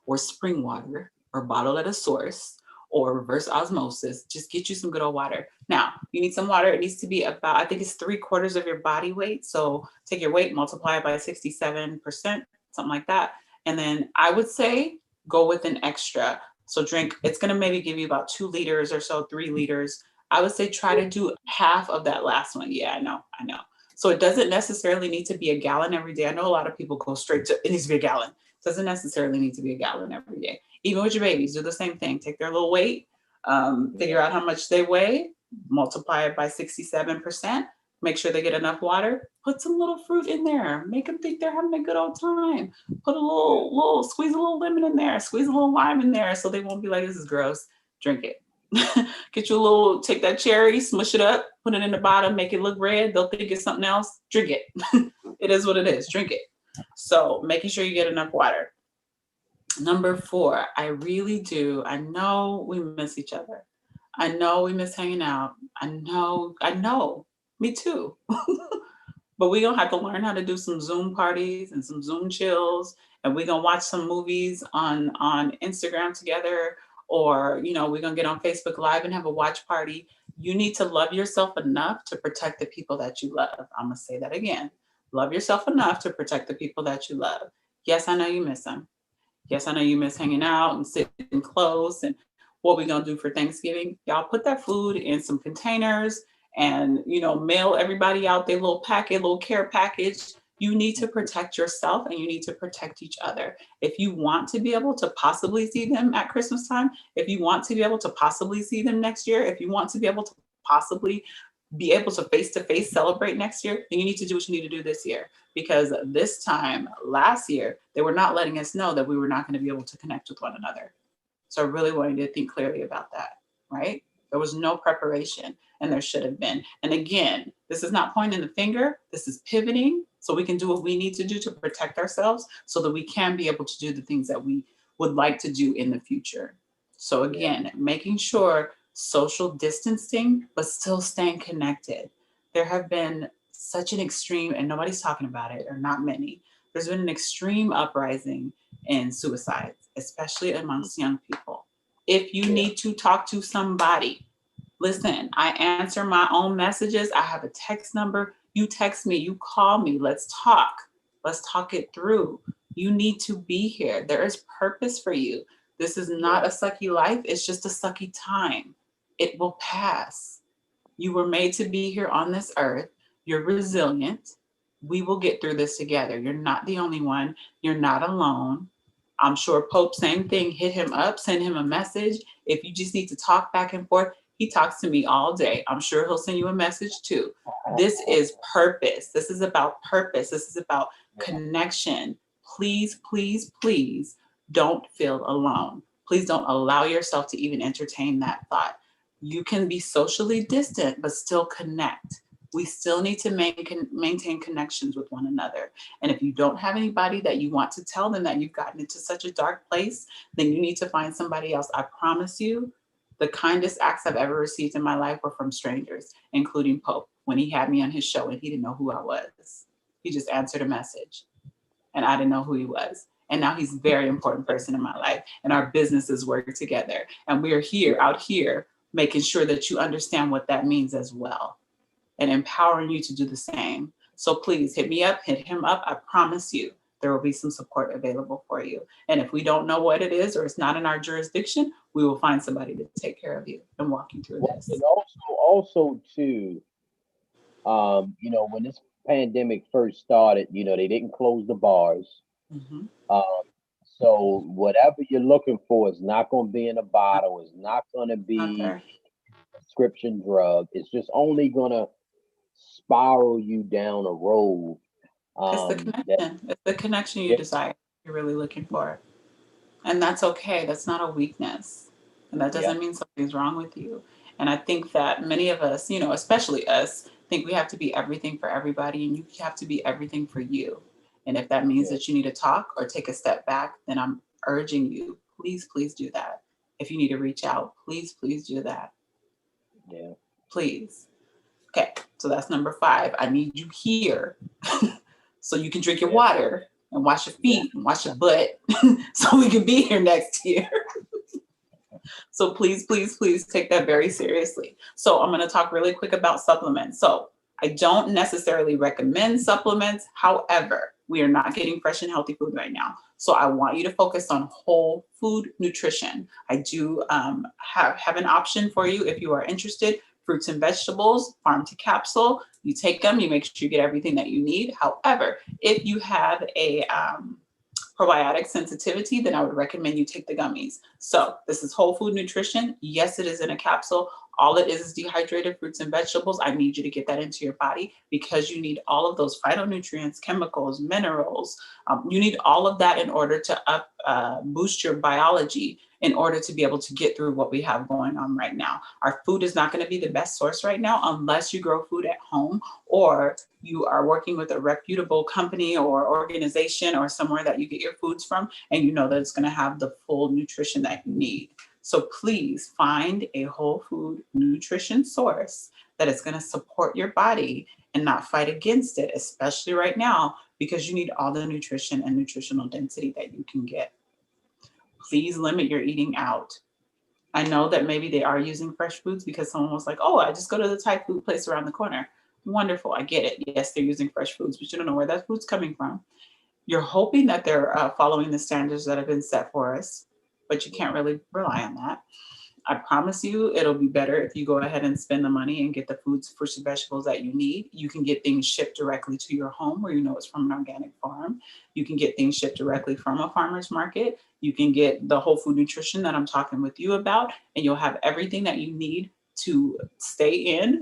or spring water or bottled at a source or reverse osmosis. Just get you some good old water. Now, you need some water. It needs to be about, I think it's 3/4 of your body weight. So take your weight, multiply it by 67%, something like that. And then I would say go with an extra. So drink, it's going to maybe give you about 2 liters or so, 3 liters. I would say try to do half of that last one. Yeah, I know. So it doesn't necessarily need to be a gallon every day. I know a lot of people go straight to, it needs to be a gallon. It doesn't necessarily need to be a gallon every day. Even with your babies, do the same thing. Take their little weight, figure out how much they weigh, multiply it by 67%, make sure they get enough water, put some little fruit in there, make them think they're having a good old time. Put a little, squeeze a little lemon in there, squeeze a little lime in there so they won't be like, this is gross. Drink it. Get you a little, take that cherry, smush it up, put it in the bottom, make it look red. They'll think it's something else. Drink it. It is what it is. Drink it. So making sure you get enough water. Number 4, I really do. I know we miss each other. I know we miss hanging out. I know. Me too. But we're going to have to learn how to do some Zoom parties and some Zoom chills. And we're going to watch some movies on Instagram together. Or, we're going to get on Facebook Live and have a watch party. You need to love yourself enough to protect the people that you love. I'm going to say that again. Love yourself enough to protect the people that you love. Yes, I know you miss them. Yes, I know you miss hanging out and sitting close and what we gonna do for Thanksgiving. Y'all put that food in some containers and mail everybody out their little packet, little care package. You need to protect yourself and you need to protect each other. If you want to be able to possibly see them at Christmas time, if you want to be able to possibly see them next year, if you want to be able to possibly be able to face celebrate next year, then you need to do what you need to do this year. Because this time last year, they were not letting us know that we were not going to be able to connect with one another. So I really wanted to think clearly about that, right? There was no preparation and there should have been. And again, this is not pointing the finger, this is pivoting so we can do what we need to do to protect ourselves so that we can be able to do the things that we would like to do in the future. So Yeah. again, making sure social distancing, but still staying connected. There have been such an extreme, and nobody's talking about it, or not many. There's been an extreme uprising in suicides, especially amongst young people. If you Yeah. need to talk to somebody, listen, I answer my own messages. I have a text number. You text me, you call me. Let's talk. Let's talk it through. You need to be here. There is purpose for you. This is not Yeah. a sucky life, it's just a sucky time. It will pass. You were made to be here on this earth. You're resilient. We will get through this together. You're not the only one. You're not alone. I'm sure Pope, same thing. Hit him up, send him a message. If you just need to talk back and forth, he talks to me all day. I'm sure he'll send you a message too. This is purpose. This is about purpose. This is about connection. Please, please, please don't feel alone. Please don't allow yourself to even entertain that thought. You can be socially distant, but still connect. We still need to maintain connections with one another. And if you don't have anybody that you want to tell them that you've gotten into such a dark place, then you need to find somebody else. I promise you, the kindest acts I've ever received in my life were from strangers, including Pope, when he had me on his show and he didn't know who I was. He just answered a message and I didn't know who he was. And now he's a very important person in my life, and our businesses work together. And we're here, out here, making sure that you understand what that means as well, and empowering you to do the same. So please hit me up, hit him up. I promise you there will be some support available for you. And if we don't know what it is or it's not in our jurisdiction, we will find somebody to take care of you and walk you through Well, and this. also too, when this pandemic first started, they didn't close the bars. Mm-hmm. Um, so whatever you're looking for is not going to be in a bottle. It's not going to Not be there. prescription drug. It's just only going to spiral you down a road. It's the That connection. It's the connection you yeah, desire, you're really looking for. And that's okay. That's not a weakness. And that yeah, doesn't mean something's wrong with you. And I think that many of us, especially us, think we have to be everything for everybody and you have to be everything for you. And if that means yeah, that you need to talk or take a step back, then I'm urging you, please, please do that. If you need to reach out, please, please do that. yeah, Please. Okay. So that's number 5. I need you here so you can drink your yeah, water and wash your yeah, feet and wash your butt so we can be here next year. So please, please, please take that very seriously. So I'm going to talk really quick about supplements. So I don't necessarily recommend supplements. However, we are not getting fresh and healthy food right now. So I want you to focus on whole food nutrition. I do have an option for you if you are interested. Fruits and vegetables, farm to capsule. You take them, you make sure you get everything that you need. However, if you have a probiotic sensitivity, then I would recommend you take the gummies. So this is whole food nutrition. Yes, it is in a capsule. All it is dehydrated fruits and vegetables. I need you to get that into your body because you need all of those phytonutrients, chemicals, minerals. You need all of that in order to boost your biology in order to be able to get through what we have going on right now. Our food is not going to be the best source right now unless you grow food at home or you are working with a reputable company or organization or somewhere that you get your foods from and you know that it's going to have the full nutrition that you need. So please find a whole food nutrition source that is going to support your body and not fight against it, especially right now, because you need all the nutrition and nutritional density that you can get. Please limit your eating out. I know that maybe they are using fresh foods because someone was like, oh, I just go to the Thai food place around the corner. Wonderful. I get it. Yes, they're using fresh foods, but you don't know where that food's coming from. You're hoping that they're following the standards that have been set for us, but you can't really rely on that. I promise you, it'll be better if you go ahead and spend the money and get the foods, fruits, and vegetables that you need. You can get things shipped directly to your home where you know it's from an organic farm. You can get things shipped directly from a farmer's market. You can get the whole food nutrition that I'm talking with you about, and you'll have everything that you need to stay in,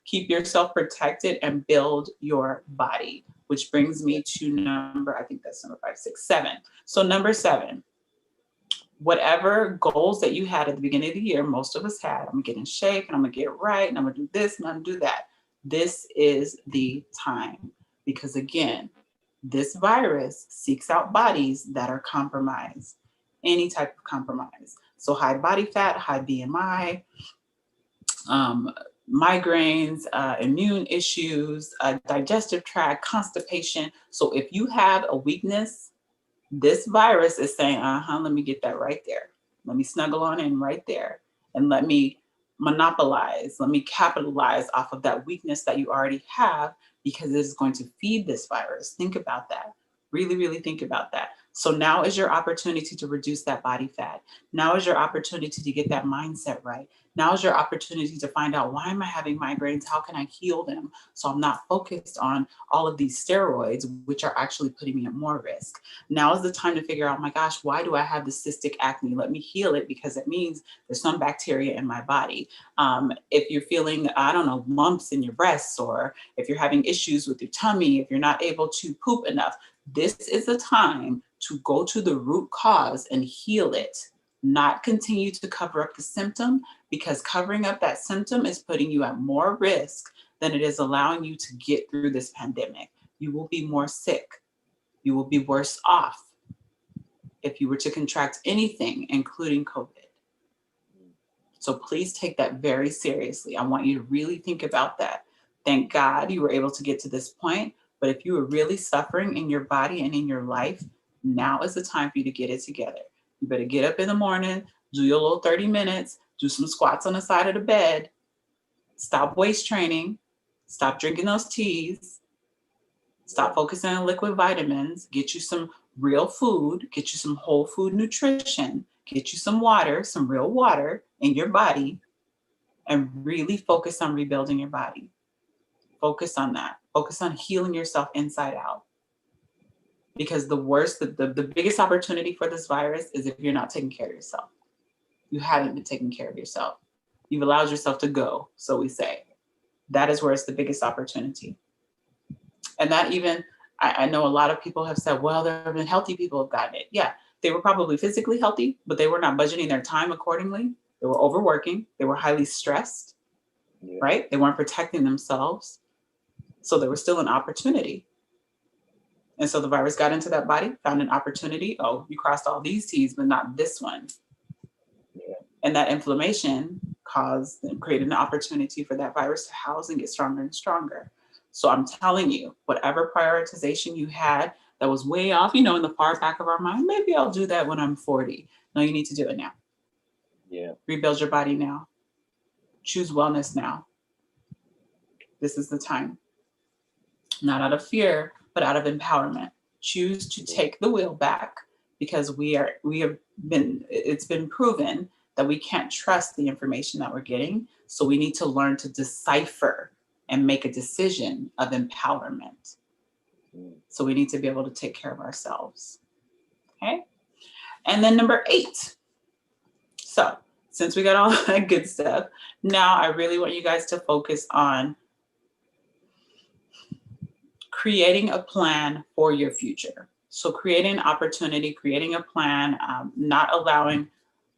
keep yourself protected, and build your body. Which brings me to number, I think that's number 5, 6, 7. So, number 7, whatever goals that you had at the beginning of the year, most of us had, I'm gonna get in shape and I'm gonna get right and I'm gonna do this and I'm gonna do that. This is the time because again, this virus seeks out bodies that are compromised, any type of compromise. So high body fat, high BMI, um, migraines, immune issues, digestive tract, constipation. So if you have a weakness, this virus is saying, let me get that right there. Let me snuggle on in right there and let me monopolize, let me capitalize off of that weakness that you already have because it is going to feed this virus. Think about that. Really, really think about that. So now is your opportunity to reduce that body fat. Now is your opportunity to get that mindset right. Now is your opportunity to find out, why am I having migraines? How can I heal them? So I'm not focused on all of these steroids, which are actually putting me at more risk. Now is the time to figure out, my gosh, why do I have this cystic acne? Let me heal it because it means there's some bacteria in my body. If you're feeling, I don't know, lumps in your breasts, or if you're having issues with your tummy, if you're not able to poop enough, this is the time to go to the root cause and heal it, not continue to cover up the symptom, because covering up that symptom is putting you at more risk than it is allowing you to get through this pandemic. You will be more sick. You will be worse off if you were to contract anything, including COVID. So please take that very seriously. I want you to really think about that. Thank God you were able to get to this point. But if you were really suffering in your body and in your life, now is the time for you to get it together. You better get up in the morning, do your little 30 minutes, do some squats on the side of the bed, stop waist training, stop drinking those teas, stop focusing on liquid vitamins, get you some real food, get you some whole food nutrition, get you some real water in your body, and really focus on rebuilding your body. Focus on that. Focus on healing yourself inside out. Because the biggest opportunity for this virus is if you're not taking care of yourself. You haven't been taking care of yourself. You've allowed yourself to go, so we say. That is where it's the biggest opportunity. And that even, I know a lot of people have said, well, there have been healthy people who have gotten it. Yeah, they were probably physically healthy, but they were not budgeting their time accordingly. They were overworking. They were highly stressed, right? They weren't protecting themselves. So there was still an opportunity. And so the virus got into that body, found an opportunity. Oh, you crossed all these T's, but not this one. And that inflammation caused and created an opportunity for that virus to house and get stronger and stronger. So I'm telling you, whatever prioritization you had that was way off, in the far back of our mind, maybe I'll do that when I'm 40. No, you need to do it now. Yeah. Rebuild your body now. Choose wellness now. This is the time. Not out of fear, but out of empowerment. Choose to take the wheel back, because it's been proven that we can't trust the information that we're getting. So we need to learn to decipher and make a decision of empowerment. So we need to be able to take care of ourselves. Okay. And then number 8. So since we got all that good stuff, now I really want you guys to focus on creating a plan for your future. So creating an opportunity, creating a plan, not allowing,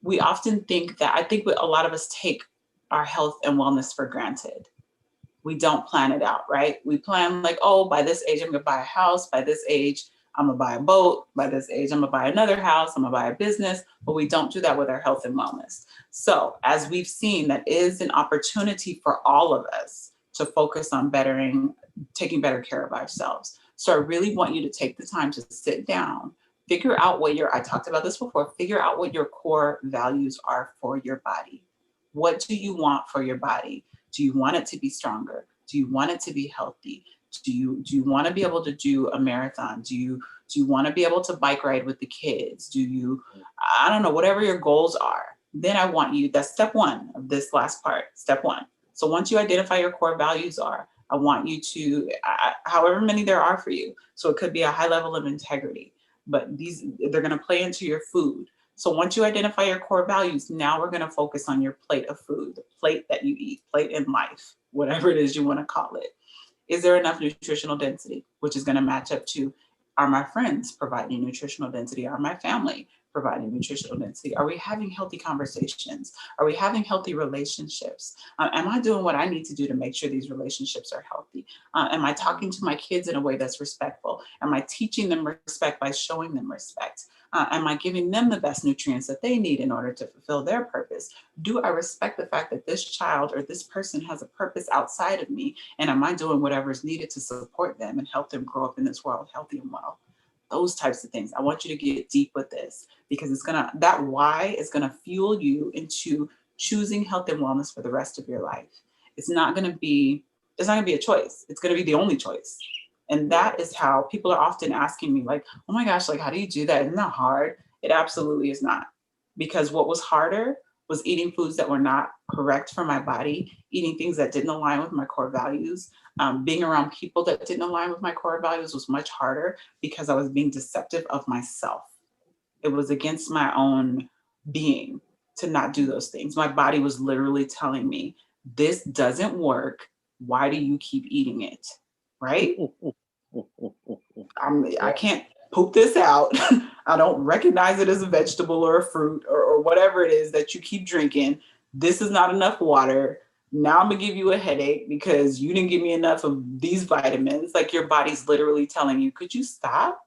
we often think that, I think a lot of us take our health and wellness for granted. We don't plan it out, right? We plan like, oh, by this age, I'm gonna buy a house. By this age, I'm gonna buy a boat. By this age, I'm gonna buy another house. I'm gonna buy a business, but we don't do that with our health and wellness. So as we've seen, that is an opportunity for all of us to focus on taking better care of ourselves. So I really want you to take the time to sit down, Figure out what I talked about this before, figure out what your core values are for your body. What do you want for your body? Do you want it to be stronger? Do you want it to be healthy? Do you want to be able to do a marathon? Do you want to be able to bike ride with the kids? Do you, I don't know, whatever your goals are. Then I want you, that's step one of this last part, step one. So once you identify your core values are, I want you to, however many there are for you. So it could be a high level of integrity, but they're going to play into your food. So once you identify your core values, now we're going to focus on your plate of food, the plate that you eat, plate in life, whatever it is you want to call it. Is there enough nutritional density, which is going to match up to, are my friends providing nutritional density? Are my family providing nutritional density? Are we having healthy conversations? Are we having healthy relationships? Am I doing what I need to do to make sure these relationships are healthy? Am I talking to my kids in a way that's respectful? Am I teaching them respect by showing them respect? Am I giving them the best nutrients that they need in order to fulfill their purpose? Do I respect the fact that this child or this person has a purpose outside of me? And am I doing whatever is needed to support them and help them grow up in this world healthy and well? Those types of things. I want you to get deep with this because that why is gonna fuel you into choosing health and wellness for the rest of your life. It's not gonna be a choice. It's gonna be the only choice. And that is how people are often asking me, like, oh my gosh, like, how do you do that? Isn't that hard? It absolutely is not. Because what was harder was eating foods that were not correct for my body, eating things that didn't align with my core values. Being around people that didn't align with my core values was much harder because I was being deceptive of myself. It was against my own being to not do those things. My body was literally telling me, this doesn't work. Why do you keep eating it? Right? I can't poop this out. I don't recognize it as a vegetable or a fruit or whatever it is that you keep drinking. This is not enough water. Now I'm gonna give you a headache because you didn't give me enough of these vitamins. Like your body's literally telling you, could you stop?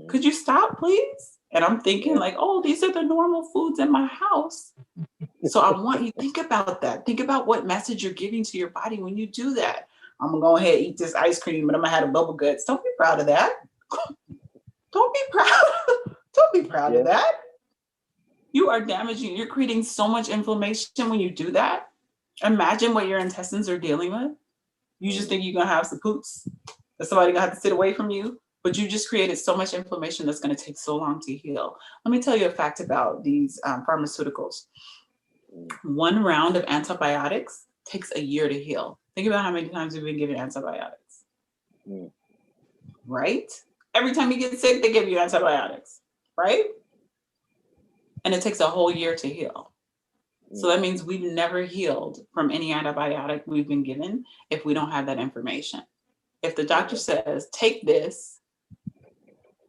Could you stop, please? And I'm thinking like, oh, these are the normal foods in my house. So I want you to think about that. Think about what message you're giving to your body when you do that. I'm gonna go ahead and eat this ice cream, but I'm gonna have a bubble guts. Don't be proud of that. Don't be proud. Don't be proud of that. You are damaging. You're creating so much inflammation when you do that. Imagine what your intestines are dealing with. You just think you're gonna have some poops, that somebody gonna have to sit away from you, but you just created so much inflammation that's gonna take so long to heal. Let me tell you a fact about these pharmaceuticals. One round of antibiotics takes a year to heal. Think about how many times we've been given antibiotics, right? Every time you get sick, they give you antibiotics, right? And it takes a whole year to heal. So that means we've never healed from any antibiotic we've been given if we don't have that information. If the doctor says, take this,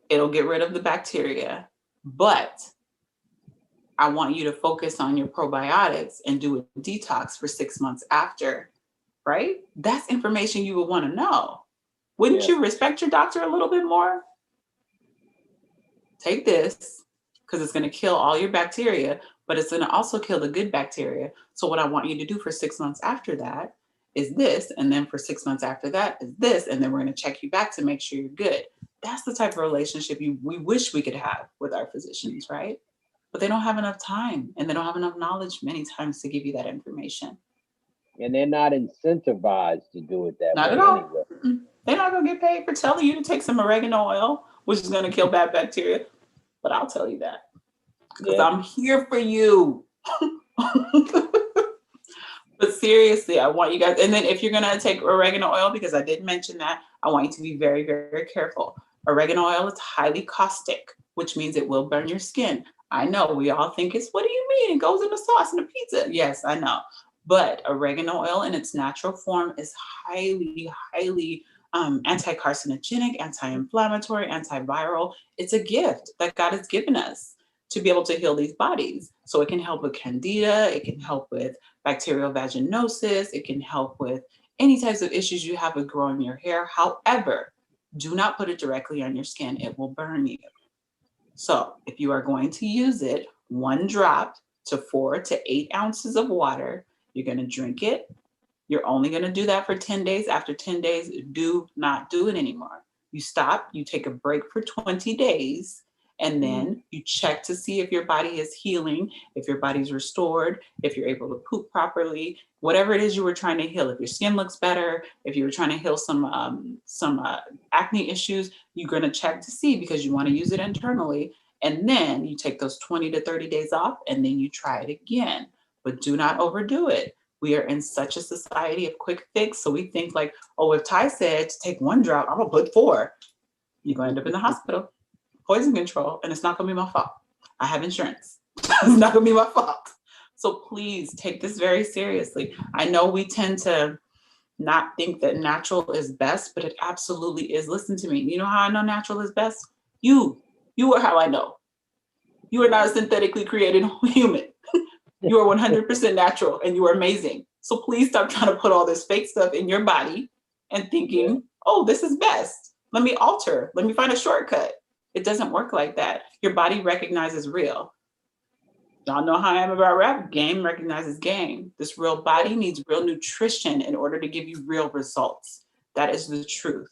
it'll get rid of the bacteria, but I want you to focus on your probiotics and do a detox for 6 months after, right? That's information you would want to know. Wouldn't you respect your doctor a little bit more? Take this because it's going to kill all your bacteria, but it's going to also kill the good bacteria. So what I want you to do for 6 months after that is this, and then for 6 months after that is this, and then we're going to check you back to make sure you're good. That's the type of relationship we wish we could have with our physicians, right? But they don't have enough time and they don't have enough knowledge many times to give you that information. And they're not incentivized to do it that Not way at all. anyway. They're not going to get paid for telling you to take some oregano oil, which is going to kill bad bacteria. But I'll tell you that because I'm here for you. But seriously, I want you guys, and then if you're going to take oregano oil, because I did mention that, I want you to be very, very careful. Oregano oil is highly caustic, which means it will burn your skin. I know we all think it's, what do you mean? It goes in the sauce and the pizza. Yes, I know. But oregano oil in its natural form is highly, highly anti-carcinogenic, anti-inflammatory, antiviral. It's a gift that God has given us to be able to heal these bodies. So it can help with candida, it can help with bacterial vaginosis, it can help with any types of issues you have with growing your hair. However, do not put it directly on your skin, it will burn you. So if you are going to use it, 1 drop to 4 to 8 ounces of water, you're going to drink it. You're only going to do that for 10 days. After 10 days, do not do it anymore. You stop, you take a break for 20 days, and Mm, then you check to see if your body is healing, if your body's restored, if you're able to poop properly, whatever it is you were trying to heal. If your skin looks better, if you were trying to heal some acne issues, you're going to check to see because you want to use it internally. And then you take those 20 to 30 days off and then you try it again. But do not overdo it. We are in such a society of quick fix. So we think like, oh, if Ty said to take one drop, I'm gonna put four. You're gonna end up in the hospital, poison control, and it's not gonna be my fault. I have insurance. It's not gonna be my fault. So please take this very seriously. I know we tend to not think that natural is best, but it absolutely is. Listen to me. You know how I know natural is best? You. You are how I know. You are not a synthetically created human. You are 100% natural and you are amazing. So please stop trying to put all this fake stuff in your body and yeah, thinking, oh, this is best. Let me alter. Let me find a shortcut. It doesn't work like that. Your body recognizes real. Y'all know how I am about rap. Game recognizes game. This real yeah, body needs real nutrition in order to give you real results. That is the truth.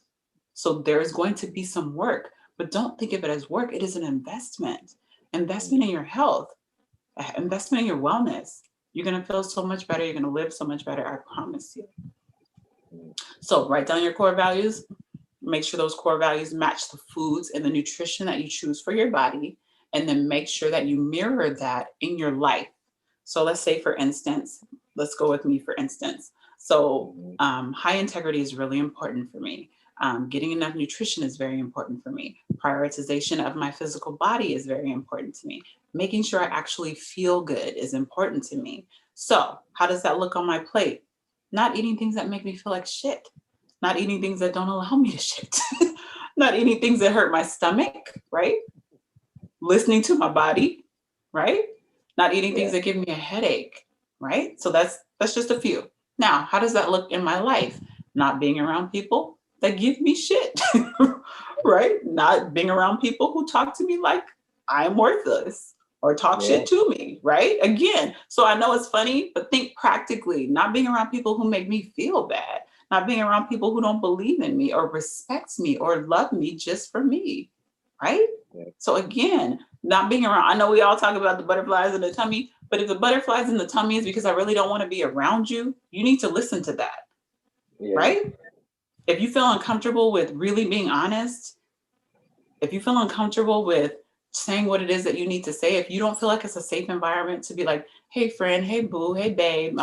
So there is going to be some work, but don't think of it as work. It is an investment. mm, Investment in your health, investment in your wellness. You're going to feel so much better. You're going to live so much better. I promise you. mm, So write down your core values. Make sure those core values match the foods and the nutrition that you choose for your body. And then make sure that you mirror that in your life. So let's say, for instance, let's go with me, for instance. So mm, high integrity is really important for me. Getting enough nutrition is very important for me. Prioritization of my physical body is very important to me. Making sure I actually feel good is important to me. So, how does that look on my plate? Not eating things that make me feel like shit, not eating things that don't allow me to shit, not eating things that hurt my stomach, right? Listening to my body, right? Not eating things yeah, that give me a headache, right? So that's just a few. Now, how does that look in my life? Not being around people that give me shit, right? Not being around people who talk to me like I'm worthless or talk yeah, shit to me, right? Again, so I know it's funny, but think practically. Not being around people who make me feel bad, not being around people who don't believe in me or respect me or love me just for me, right? yeah, So again, not being around, I know we all talk about the butterflies in the tummy, but if the butterflies in the tummy is because I really don't want to be around you, you need to listen to that, yeah, right? If you feel uncomfortable with really being honest, if you feel uncomfortable with saying what it is that you need to say, if you don't feel like it's a safe environment to be like, hey friend, hey boo, hey babe,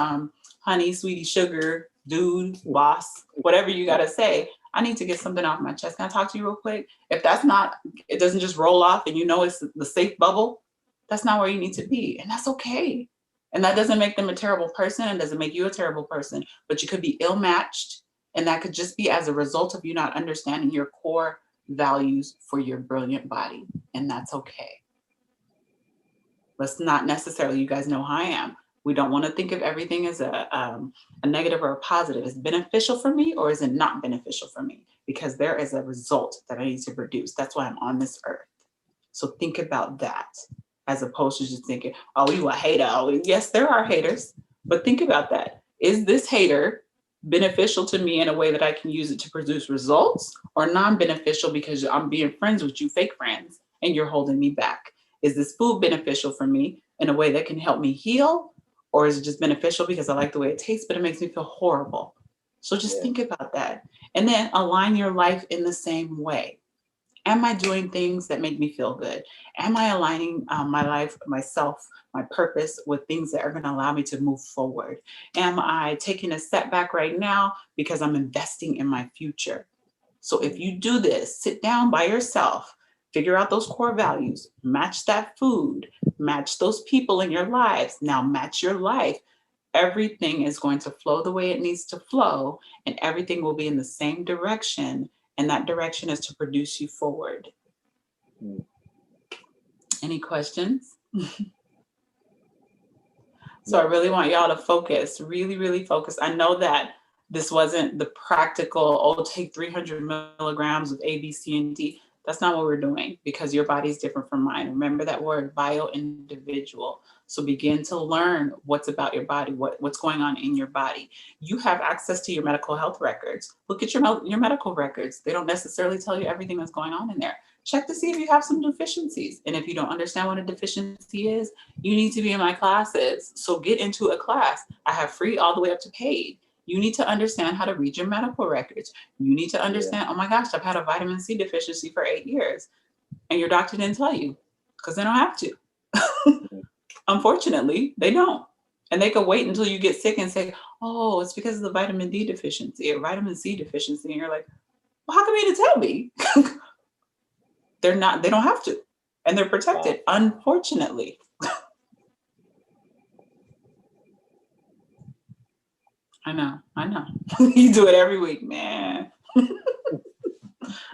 honey, sweetie, sugar, dude, boss, whatever you gotta say, I need to get something off my chest. Can I talk to you real quick? If that's not, it doesn't just roll off and you know it's the safe bubble, that's not where you need to be. And that's okay. And that doesn't make them a terrible person and doesn't make you a terrible person, but you could be ill matched. And that could just be as a result of you not understanding your core values for your brilliant body. And that's okay. Let's not necessarily, you guys know how I am. We don't want to think of everything as a negative or a positive. Is it beneficial for me or is it not beneficial for me? Because there is a result that I need to produce. That's why I'm on this earth. So think about that as opposed to just thinking, oh, you a hater. Oh, yes, there are haters, but think about that. Is this hater beneficial to me in a way that I can use it to produce results, or non-beneficial because I'm being friends with you, fake friends, and you're holding me back? Is this food beneficial for me in a way that can help me heal, or is it just beneficial because I like the way it tastes, but it makes me feel horrible? So just yeah, think about that. And then align your life in the same way. Am I doing things that make me feel good? Am I aligning my life, myself, my purpose with things that are going to allow me to move forward? Am I taking a setback right now because I'm investing in my future? So if mm, you do this, sit down by yourself, figure out those core values, match that food, match those people in your lives. Now match your life. Everything is going to flow the way it needs to flow, and everything will be in the same direction. And that direction is to produce you forward. mm. Any questions? So I No, really want y'all to focus, really, really focus. I know that this wasn't the practical, oh, take 300 milligrams of A, B, C, and D. That's not what we're doing, because your body's different from mine. Remember that word, bio-individual. So begin to learn what's about your body, what's going on in your body. You have access to your medical health records. Look at your medical records. They don't necessarily tell you everything that's going on in there. Check to see if you have some deficiencies. And if you don't understand what a deficiency is, you need to be in my classes. So get into a class. I have free all the way up to paid. You need to understand how to read your medical records. You need to Yeah. understand, oh my gosh, I've had a vitamin C deficiency for 8 years. And your doctor didn't tell you, because they don't have to. Mhm. Unfortunately, they don't. And they could wait until you get sick and say, oh, it's because of the vitamin D deficiency or vitamin C deficiency. And you're like, well, how come you didn't tell me? They don't have to. And they're Wow. protected, unfortunately. I know. You do it every week, man.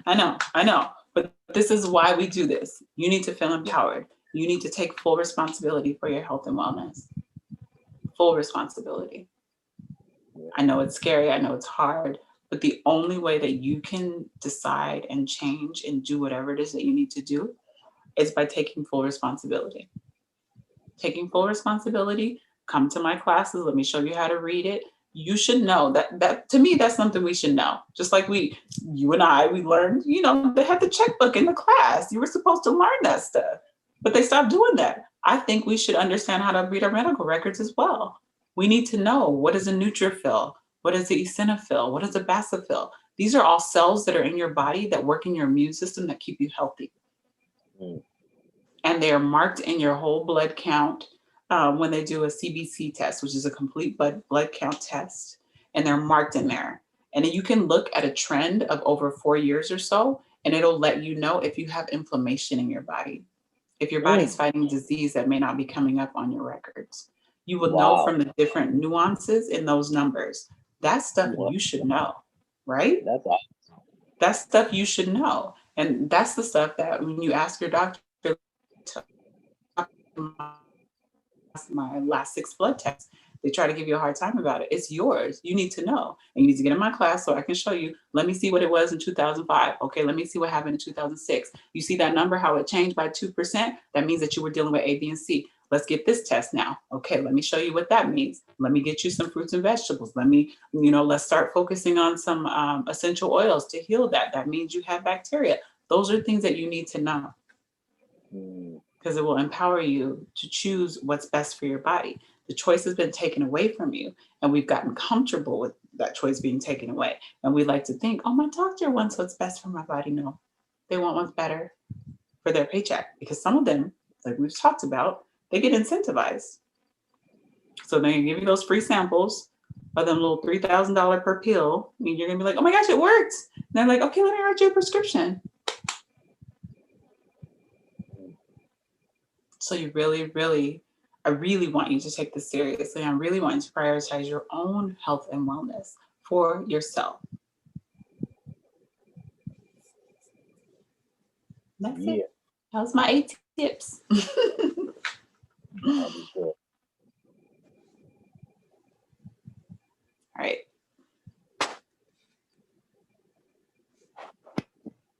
I know. But this is why we do this. You need to feel Yeah. empowered. You need to take full responsibility for your health and wellness. Full responsibility. Yeah. I know it's scary. I know it's hard. But the only way that you can decide and change and do whatever it is that you need to do is by taking full responsibility. Taking full responsibility, come to my classes, let me show you how to read it. You should know that to me, that's something we should know. Just like you and I, we learned, they had the checkbook in the class. You were supposed to learn that stuff, but they stopped doing that. I think we should understand how to read our medical records as well. We need to know, what is a neutrophil? What is the eosinophil? What is a basophil? These are all cells that are in your body that work in your immune system that keep you healthy. Mm. And they are marked in your whole blood count when they do a CBC test, which is a complete blood count test, and they're marked in there. And then you can look at a trend of over 4 years or so, and it'll let you know if you have inflammation in your body, if your body's Mm. fighting disease that may not be coming up on your records. You will know Wow. from the different nuances in those numbers. That's stuff Wow. you should know, right? That's awesome. That's stuff you should know. And that's the stuff that when you ask your doctor, my last 6 blood tests, they try to give you a hard time about it. It's yours. You need to know. And you need to get in my class so I can show you. Let me see what it was in 2005. Okay, let me see what happened in 2006. You see that number, how it changed by 2%? That means that you were dealing with A, B, and C. Let's get this test now. Okay, let me show you what that means. Let me get you some fruits and vegetables. Let's start focusing on some essential oils to heal that. That means you have bacteria. Those are things that you need to know, Mm. because it will empower you to choose what's best for your body. The choice has been taken away from you, and we've gotten comfortable with that choice being taken away. And we like to think, oh, my doctor wants what's best for my body. No, they want what's better for their paycheck, because some of them, like we've talked about, they get incentivized. So they give you those free samples of them little $3,000 per pill, and you're gonna be like, oh my gosh, it worked. And they're like, okay, let me write you a prescription. So you I really want you to take this seriously. I really want you to prioritize your own health and wellness for yourself. That's it. Yeah. That was my 8 tips. Understood.